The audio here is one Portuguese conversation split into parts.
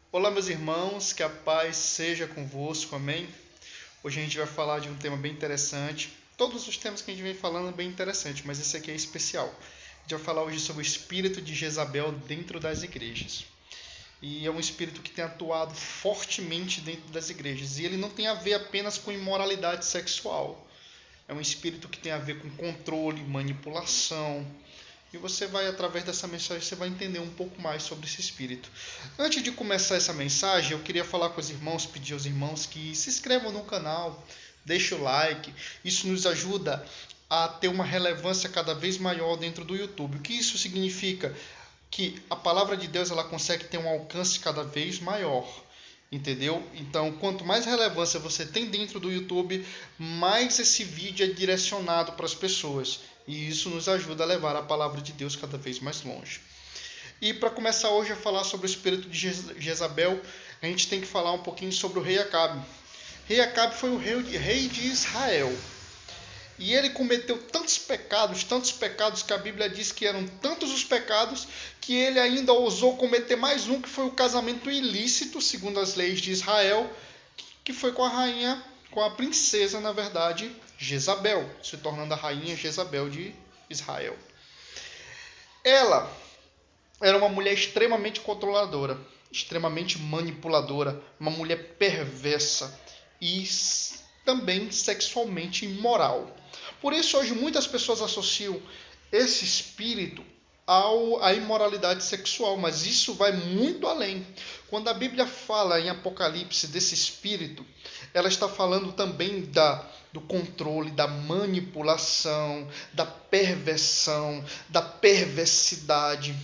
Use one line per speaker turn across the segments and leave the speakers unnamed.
Olá, meus irmãos, que a paz seja convosco, amém? Hoje a gente vai falar de um tema bem interessante. Todos os temas que a gente vem falando é bem interessante, mas esse aqui é especial. A gente vai falar hoje sobre o espírito de Jezabel dentro das igrejas. E é um espírito que tem atuado fortemente dentro das igrejas. E ele não tem a ver apenas com imoralidade sexual. É um espírito que tem a ver com controle, manipulação. E você vai, através dessa mensagem, você vai entender um pouco mais sobre esse espírito. Antes de começar essa mensagem, eu queria falar com os irmãos, pedir aos irmãos que se inscrevam no canal, deixem o like. Isso nos ajuda a ter uma relevância cada vez maior dentro do YouTube. O que isso significa? Que a palavra de Deus ela consegue ter um alcance cada vez maior. Entendeu? Então, quanto mais relevância você tem dentro do YouTube, mais esse vídeo é direcionado para as pessoas. E isso nos ajuda a levar a palavra de Deus cada vez mais longe. E para começar hoje a falar sobre o espírito de Jezabel, a gente tem que falar um pouquinho sobre o rei Acabe. Rei Acabe foi o rei de Israel. E ele cometeu tantos pecados, que a Bíblia diz que eram tantos os pecados, que ele ainda ousou cometer mais um, que foi o casamento ilícito, segundo as leis de Israel, que foi com a rainha, com a princesa, na verdade, Jezabel, se tornando a rainha Jezabel de Israel. Ela era uma mulher extremamente controladora, extremamente manipuladora, uma mulher perversa e também sexualmente imoral. Por isso, hoje, muitas pessoas associam esse espírito à imoralidade sexual, mas isso vai muito além. Quando a Bíblia fala em Apocalipse desse espírito, ela está falando também do controle, da manipulação, da perversão, da perversidade.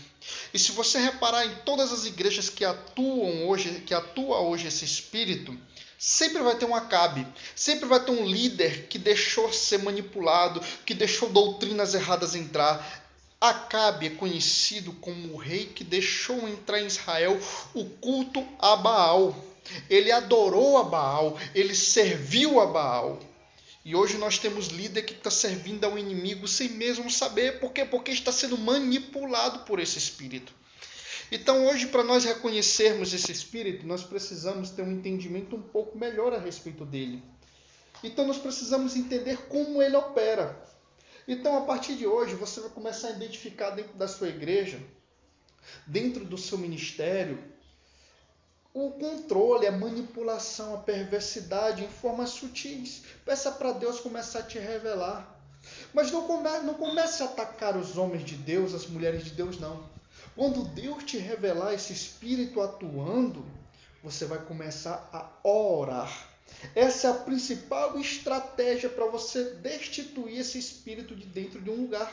E se você reparar em todas as igrejas que atua hoje esse espírito, sempre vai ter um Acabe, sempre vai ter um líder que deixou ser manipulado, que deixou doutrinas erradas entrar. Acabe é conhecido como o rei que deixou entrar em Israel o culto a Baal. Ele adorou a Baal, ele serviu a Baal. E hoje nós temos líder que está servindo ao inimigo sem mesmo saber. Por quê? Porque está sendo manipulado por esse espírito. Então hoje, para nós reconhecermos esse espírito, nós precisamos ter um entendimento um pouco melhor a respeito dele. Então nós precisamos entender como ele opera. Então a partir de hoje, você vai começar a identificar dentro da sua igreja, dentro do seu ministério, o controle, a manipulação, a perversidade em formas sutis. Peça para Deus começar a te revelar. Mas não comece a atacar os homens de Deus, as mulheres de Deus, não. Quando Deus te revelar esse espírito atuando, você vai começar a orar. Essa é a principal estratégia para você destituir esse espírito de dentro de um lugar.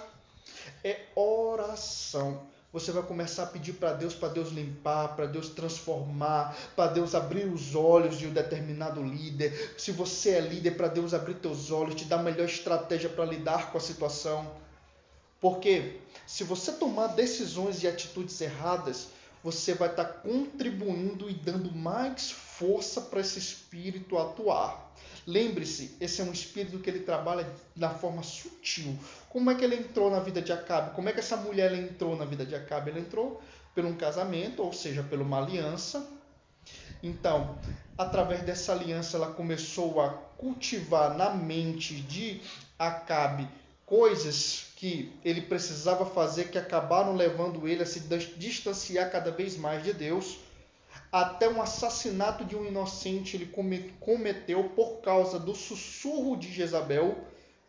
É oração. Você vai começar a pedir para Deus limpar, para Deus transformar, para Deus abrir os olhos de um determinado líder. Se você é líder, para Deus abrir teus olhos, te dar a melhor estratégia para lidar com a situação. Porque se você tomar decisões e atitudes erradas, você vai estar contribuindo e dando mais força para esse espírito atuar. Lembre-se, esse é um espírito que ele trabalha na forma sutil. Como é que ele entrou na vida de Acabe? Como é que essa mulher entrou na vida de Acabe? Ela entrou por um casamento, ou seja, por uma aliança. Então, através dessa aliança, ela começou a cultivar na mente de Acabe coisas que ele precisava fazer, que acabaram levando ele a se distanciar cada vez mais de Deus. Até um assassinato de um inocente ele cometeu por causa do sussurro de Jezabel,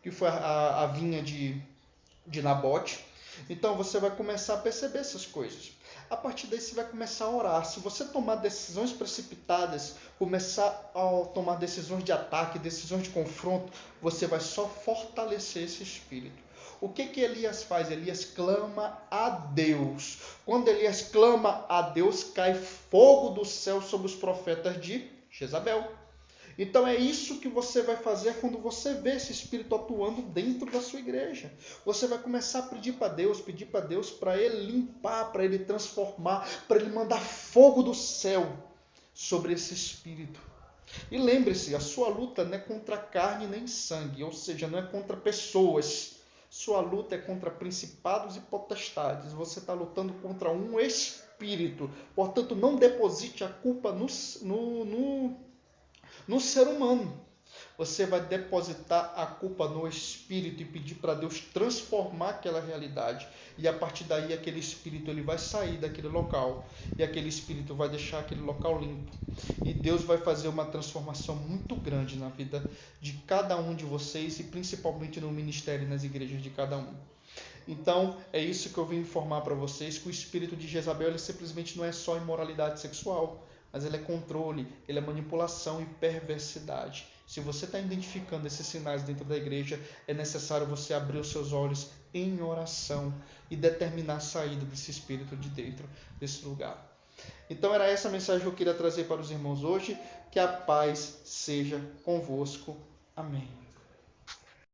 que foi a vinha de Nabote. Então você vai começar a perceber essas coisas. A partir daí você vai começar a orar. Se você tomar decisões precipitadas, começar a tomar decisões de ataque, decisões de confronto, você vai só fortalecer esse espírito. O que Elias faz? Elias clama a Deus. Quando Elias clama a Deus, cai fogo do céu sobre os profetas de Jezabel. Então é isso que você vai fazer quando você vê esse espírito atuando dentro da sua igreja. Você vai começar a pedir para Deus para ele limpar, para ele transformar, para ele mandar fogo do céu sobre esse espírito. E lembre-se, a sua luta não é contra carne nem sangue, ou seja, não é contra pessoas. Sua luta é contra principados e potestades. Você está lutando contra um espírito. espírito. Portanto, não deposite a culpa no ser humano. Você vai depositar a culpa no Espírito e pedir para Deus transformar aquela realidade. E a partir daí, aquele Espírito ele vai sair daquele local. E aquele Espírito vai deixar aquele local limpo. E Deus vai fazer uma transformação muito grande na vida de cada um de vocês e principalmente no ministério e nas igrejas de cada um. Então, é isso que eu vim informar para vocês, que o espírito de Jezabel ele simplesmente não é só imoralidade sexual, mas ele é controle, ele é manipulação e perversidade. Se você está identificando esses sinais dentro da igreja, é necessário você abrir os seus olhos em oração e determinar a saída desse espírito de dentro desse lugar. Então era essa a mensagem que eu queria trazer para os irmãos hoje. Que a paz seja convosco. Amém.